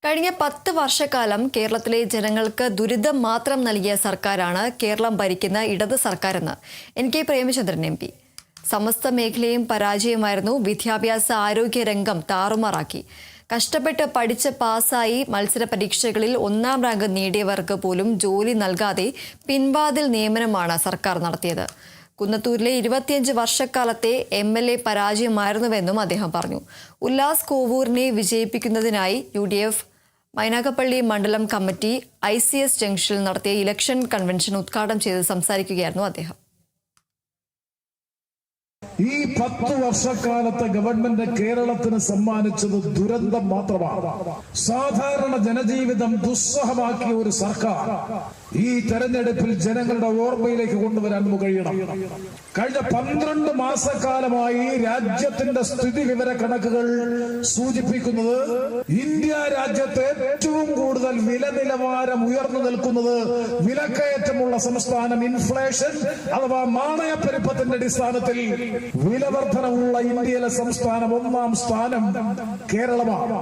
കഴിഞ്ഞ 10 വർഷക്കാലം കേരളത്തിലെ ജനങ്ങൾക്ക് ദുരിതം മാത്രം നൽകിയ സർക്കാരാണ് കേരളം ഭരിക്കുന്ന ഇടത് സർക്കാരെന്ന് കെ പ്രേമചന്ദ്രൻ എം പി. സമസ്ത മേഖലയും പരാജയമായിരുന്നു. വിദ്യാഭ്യാസ ആരോഗ്യ രംഗം താറുമാറാക്കി. കഷ്ടപ്പെട്ട് പഠിച്ച് പാസ്സായി മത്സര പരീക്ഷകളിൽ 1ാം റാങ്ക് നേടിയവർക്ക് പോലും ജോലി നൽകാതെ പിൻവാതിൽ നിയമനമാണ് സർക്കാർ നടത്തിയത്. കുന്നത്തൂരിലെ 25 വർഷക്കാലത്തെ MLA പരാജയമായിരുന്നുവെന്നും അദ്ദേഹം പറഞ്ഞു. ഉല്ലാസ് കോവൂരിനെ വിജയിപ്പിക്കുന്നതിനായി UDF മൈനാഗപ്പള്ളി മണ്ഡലം കമ്മിറ്റി ICS ജംഗ്ഷനിൽ നടത്തിയ ഇലക്ഷൻ കൺവെൻഷൻ ഉദ്ഘാടനം ചെയ്ത് സംസാരിക്കുകയായിരുന്നു അദ്ദേഹം. ഈ 10 വർഷക്കാലത്തെ ഗവൺമെന്റ് കേരളത്തിന് സമ്മാനിച്ചത് ദുരന്തം മാത്രമാണ്. സാധാരണ ജനജീവിതം ദുസ്സഹമാക്കിയ ഒരു സർക്കാർ ഈ തെരഞ്ഞെടുപ്പിൽ ജനങ്ങളുടെ ഓർമ്മയിലേക്ക് കൊണ്ടുവരാൻ കഴിയണം. കഴിഞ്ഞ 12 മാസക്കാലമായി രാജ്യത്തിന്റെ സ്ഥിതി വിവര കണക്കുകൾ സൂചിപ്പിക്കുന്നത് ഇന്ത്യ രാജ്യത്തെ ഏറ്റവും കൂടുതൽ വില നിലവാരം ഉയർന്നു നിൽക്കുന്നത് വിലക്കയറ്റമുള്ള സംസ്ഥാനം, ഇൻഫ്ലേഷൻ അഥവാ നാണയപ്പെരുപ്പത്തിന്റെ അടിസ്ഥാനത്തിൽ വിലവർദ്ധനമുള്ള ഇന്ത്യയിലെ സംസ്ഥാനം 1ാം സ്ഥാനം കേരളമാണ്.